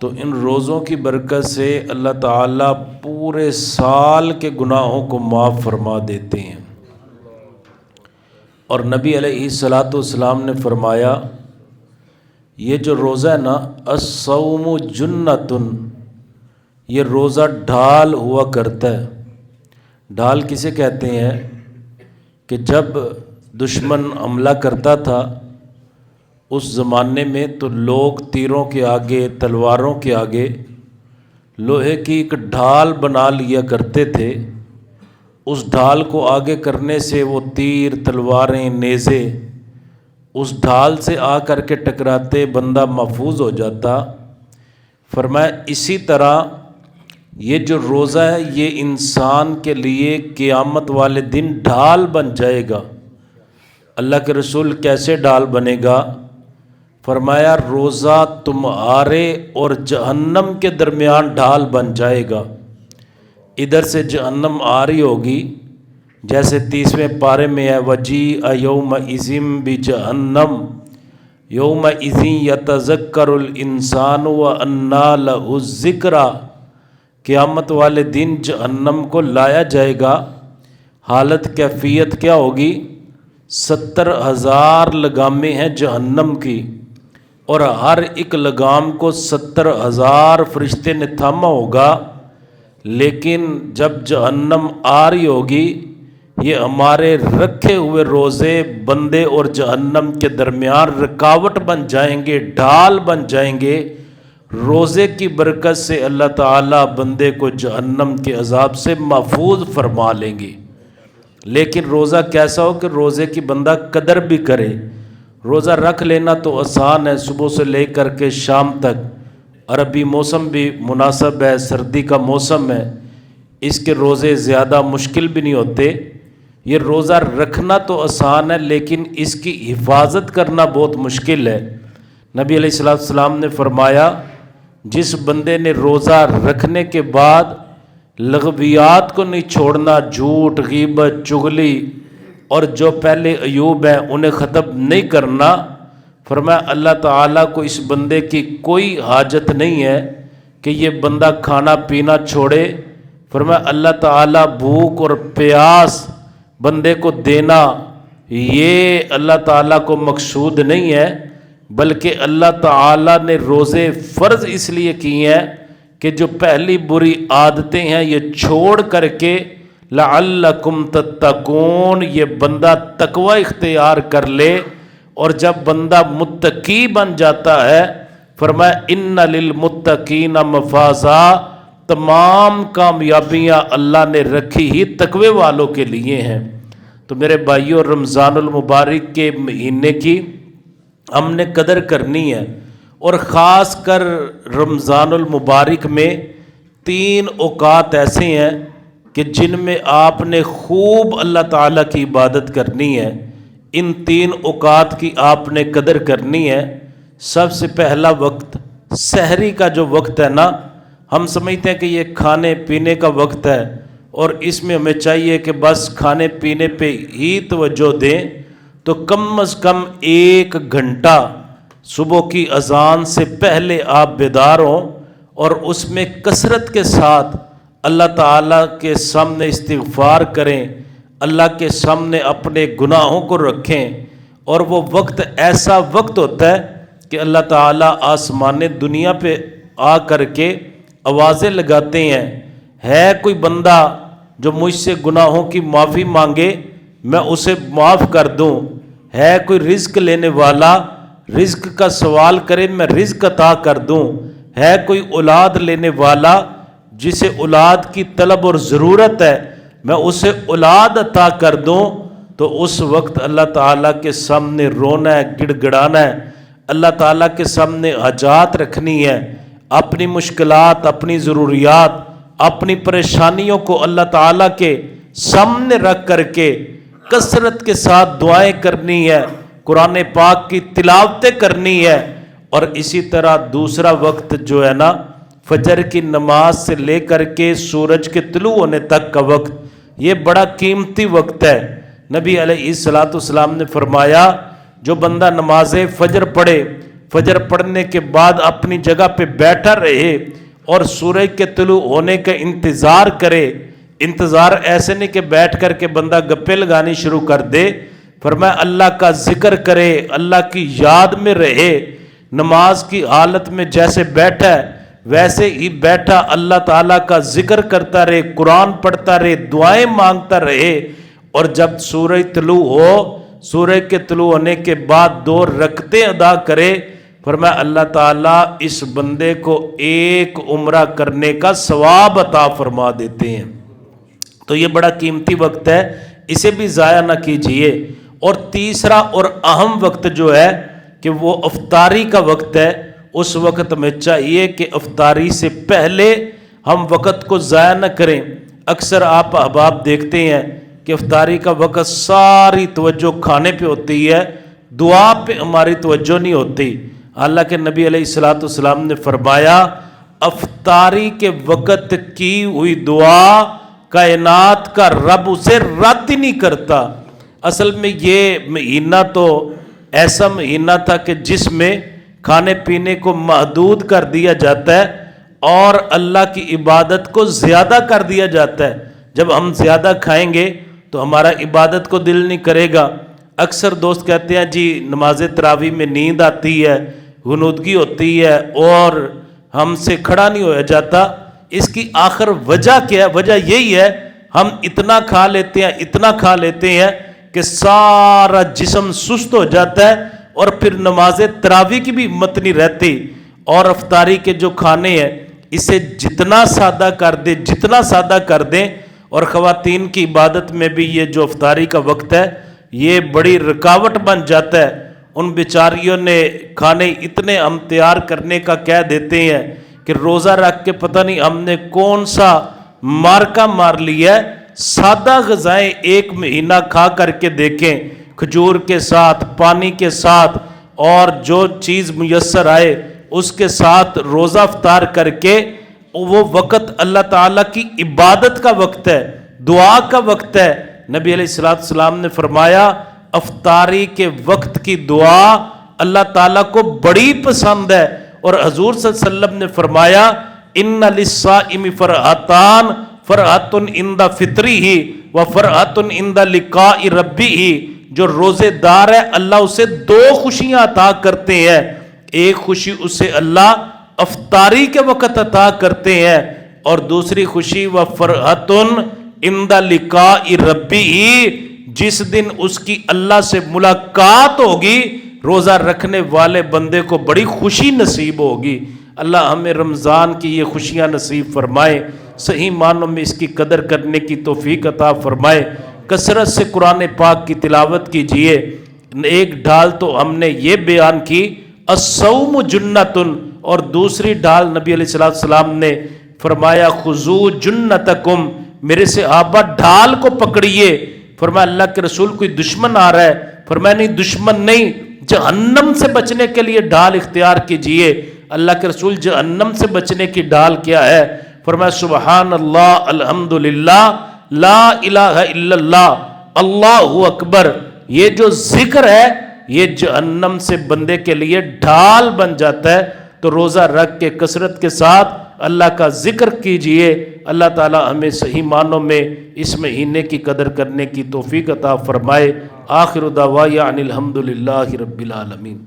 تو ان روزوں کی برکت سے اللہ تعالیٰ پورے سال کے گناہوں کو معاف فرما دیتے ہیں۔ اور نبی علیہ الصلاۃ والسلام نے فرمایا یہ جو روزہ ہے نا، الصوم جنۃ، یہ روزہ ڈھال ہوا کرتا ہے۔ ڈھال کسے کہتے ہیں کہ جب دشمن حملہ کرتا تھا اس زمانے میں تو لوگ تیروں کے آگے، تلواروں کے آگے لوہے کی ایک ڈھال بنا لیا کرتے تھے۔ اس ڈھال کو آگے کرنے سے وہ تیر، تلواریں، نیزے اس ڈھال سے آ کر کے ٹکراتے، بندہ محفوظ ہو جاتا۔ فرمایا اسی طرح یہ جو روزہ ہے یہ انسان کے لیے قیامت والے دن ڈھال بن جائے گا۔ اللہ کے رسول کیسے ڈھال بنے گا؟ فرمایا روزہ تمہارے اور جہنم کے درمیان ڈھال بن جائے گا۔ ادھر سے جہنم آ رہی ہوگی، جیسے 30ویں پارے میں ہے وَجِیءَ یَوْمَئِذٍ بِجَہَنَّمَ یَوْمَئِذٍ یَتَذَکَّرُ الْإِنسَانُ وَأَنَّىٰ لَهُ الذِّکْرَىٰ۔ قیامت والے دن جہنم کو لایا جائے گا۔ حالت کیفیت کیا ہوگی؟ 70,000 لگامیں ہیں جہنم کی، اور ہر ایک لگام کو 70,000 فرشتے نے تھاما ہوگا۔ لیکن جب جہنم آ رہی ہوگی یہ ہمارے رکھے ہوئے روزے بندے اور جہنم کے درمیان رکاوٹ بن جائیں گے، ڈھال بن جائیں گے۔ روزے کی برکت سے اللہ تعالیٰ بندے کو جہنم کے عذاب سے محفوظ فرما لیں گے۔ لیکن روزہ کیسا ہو کہ روزے کی بندہ قدر بھی کرے۔ روزہ رکھ لینا تو آسان ہے، صبح سے لے کر کے شام تک۔ عربی موسم بھی مناسب ہے، سردی کا موسم ہے، اس کے روزے زیادہ مشکل بھی نہیں ہوتے۔ یہ روزہ رکھنا تو آسان ہے لیکن اس کی حفاظت کرنا بہت مشکل ہے۔ نبی علیہ السلام نے فرمایا جس بندے نے روزہ رکھنے کے بعد لغویات کو نہیں چھوڑنا، جھوٹ، غیبت، چغلی اور جو پہلے عیوب ہیں انہیں ختم نہیں کرنا، فرمایا اللہ تعالیٰ کو اس بندے کی کوئی حاجت نہیں ہے کہ یہ بندہ کھانا پینا چھوڑے۔ فرمایا اللہ تعالیٰ بھوک اور پیاس بندے کو دینا یہ اللہ تعالیٰ کو مقصود نہیں ہے، بلکہ اللہ تعالیٰ نے روزے فرض اس لیے کیے ہیں کہ جو پہلی بری عادتیں ہیں یہ چھوڑ کر کے لعلکم تتقون یہ بندہ تقوی اختیار کر لے۔ اور جب بندہ متقی بن جاتا ہے فرمایا ان للمتقین مفازا، تمام کامیابیاں اللہ نے رکھی ہی تقوی والوں کے لیے ہیں۔ تو میرے بھائیوں رمضان المبارک کے مہینے کی ہم نے قدر کرنی ہے، اور خاص کر رمضان المبارک میں 3 اوقات ایسے ہیں کہ جن میں آپ نے خوب اللہ تعالیٰ کی عبادت کرنی ہے۔ ان 3 اوقات کی آپ نے قدر کرنی ہے۔ سب سے پہلا وقت سحری کا جو وقت ہے نا، ہم سمجھتے ہیں کہ یہ کھانے پینے کا وقت ہے اور اس میں ہمیں چاہیے کہ بس کھانے پینے پہ ہی توجہ دیں، تو کم از کم 1 گھنٹہ صبح کی اذان سے پہلے آپ بیدار ہوں اور اس میں کثرت کے ساتھ اللہ تعالیٰ کے سامنے استغفار کریں، اللہ کے سامنے اپنے گناہوں کو رکھیں۔ اور وہ وقت ایسا وقت ہوتا ہے کہ اللہ تعالیٰ آسمان دنیا پہ آ کر کے آوازیں لگاتے ہیں، ہے کوئی بندہ جو مجھ سے گناہوں کی معافی مانگے میں اسے معاف کر دوں، ہے کوئی رزق لینے والا رزق کا سوال کرے میں رزق عطا کر دوں، ہے کوئی اولاد لینے والا جسے اولاد کی طلب اور ضرورت ہے میں اسے اولاد عطا کر دوں۔ تو اس وقت اللہ تعالیٰ کے سامنے رونا ہے، گڑ گڑانا ہے، اللہ تعالیٰ کے سامنے حاجات رکھنی ہے، اپنی مشکلات، اپنی ضروریات، اپنی پریشانیوں کو اللہ تعالیٰ کے سامنے رکھ کر کے کثرت کے ساتھ دعائیں کرنی ہے، قرآن پاک کی تلاوتیں کرنی ہے۔ اور اسی طرح دوسرا وقت جو ہے نا فجر کی نماز سے لے کر کے سورج کے طلوع ہونے تک کا وقت، یہ بڑا قیمتی وقت ہے۔ نبی علیہ الصلوۃ والسلام نے فرمایا جو بندہ نماز فجر پڑھے فجر پڑھنے کے بعد اپنی جگہ پہ بیٹھا رہے اور سورج کے طلوع ہونے کا انتظار کرے. انتظار ایسے نہیں کہ بیٹھ کر کے بندہ گپے لگانی شروع کر دے. فرمایا اللہ کا ذکر کرے, اللہ کی یاد میں رہے, نماز کی حالت میں جیسے بیٹھا ہے ویسے ہی بیٹھا اللہ تعالیٰ کا ذکر کرتا رہے, قرآن پڑھتا رہے, دعائیں مانگتا رہے. اور جب سورج طلوع ہو, سورج کے طلوع ہونے کے بعد 2 رکعتیں ادا کرے. فرمایا اللہ تعالیٰ اس بندے کو ایک عمرہ کرنے کا ثواب عطا فرما دیتے ہیں. تو یہ بڑا قیمتی وقت ہے, اسے بھی ضائع نہ کیجئے. اور تیسرا اور اہم وقت جو ہے کہ وہ افطاری کا وقت ہے. اس وقت میں چاہیے کہ افطاری سے پہلے ہم وقت کو ضائع نہ کریں. اکثر آپ احباب دیکھتے ہیں کہ افطاری کا وقت ساری توجہ کھانے پہ ہوتی ہے, دعا پہ ہماری توجہ نہیں ہوتی. حالانکہ نبی علیہ السلام نے فرمایا افطاری کے وقت کی ہوئی دعا کائنات کا رب اسے رد ہی نہیں کرتا. اصل میں یہ مہینہ تو ایسا مہینہ تھا کہ جس میں کھانے پینے کو محدود کر دیا جاتا ہے اور اللہ کی عبادت کو زیادہ کر دیا جاتا ہے. جب ہم زیادہ کھائیں گے تو ہمارا عبادت کو دل نہیں کرے گا. اکثر دوست کہتے ہیں جی نماز تراویح میں نیند آتی ہے, غنودگی ہوتی ہے اور ہم سے کھڑا نہیں ہوا جاتا. اس کی آخر وجہ کیا ہے؟ وجہ یہی ہے ہم اتنا کھا لیتے ہیں کہ سارا جسم سست ہو جاتا ہے اور پھر نماز تراویح کی بھی ہمت نہیں رہتی. اور افطاری کے جو کھانے ہیں اسے جتنا سادہ کر دیں. اور خواتین کی عبادت میں بھی یہ جو افطاری کا وقت ہے یہ بڑی رکاوٹ بن جاتا ہے. ان بیچاریوں نے کھانے اتنے ہم تیار کرنے کا کہہ دیتے ہیں کہ روزہ رکھ کے پتہ نہیں ہم نے کون سا مارکا مار لیا ہے. سادہ غذائیں 1 مہینہ کھا کر کے دیکھیں, کھجور کے ساتھ, پانی کے ساتھ اور جو چیز میسر آئے اس کے ساتھ روزہ افطار کر کے. وہ وقت اللہ تعالیٰ کی عبادت کا وقت ہے, دعا کا وقت ہے. نبی علیہ السلام نے فرمایا افطاری کے وقت کی دعا اللہ تعالیٰ کو بڑی پسند ہے. اور حضور صلی اللہ علیہ وسلم نے فرمایا ان للصائم فرحتان فرحت عند فطرہ و فرحت عند لقاء ربہ. جو روزے دار ہے اللہ اسے 2 خوشیاں عطا کرتے ہیں. ایک خوشی اسے اللہ افطاری کے وقت عطا کرتے ہیں اور دوسری خوشی و فرحت عند لقاء ربہ, جس دن اس کی اللہ سے ملاقات ہوگی روزہ رکھنے والے بندے کو بڑی خوشی نصیب ہوگی. اللہ ہمیں رمضان کی یہ خوشیاں نصیب فرمائے, صحیح معنوں میں اس کی قدر کرنے کی توفیق عطا فرمائے. کثرت سے قرآن پاک کی تلاوت کیجئے. ایک ڈھال تو ہم نے یہ بیان کی الصوم جنۃ, اور دوسری ڈھال نبی علیہ السلام نے فرمایا خذو جنتکم, میرے صحابہ ڈھال کو پکڑیے. فرمایا اللہ کے رسول کوئی دشمن آ رہا ہے؟ فرمایا نہیں دشمن نہیں, جہنم سے بچنے کے لیے ڈھال اختیار کیجئے. اللہ کے رسول جہنم سے بچنے کی ڈھال کیا ہے؟ فرمایا سبحان اللہ الحمدللہ لا الہ الا اللہ اللہ اکبر. یہ جو ذکر ہے یہ جہنم سے بندے کے لیے ڈھال بن جاتا ہے. تو روزہ رکھ کے کثرت کے ساتھ اللہ کا ذکر کیجئے. اللہ تعالی ہمیں صحیح معنوں میں اس مہینے کی قدر کرنے کی توفیق عطا فرمائے. آخر دعوایا ان الحمدللہ رب العالمین.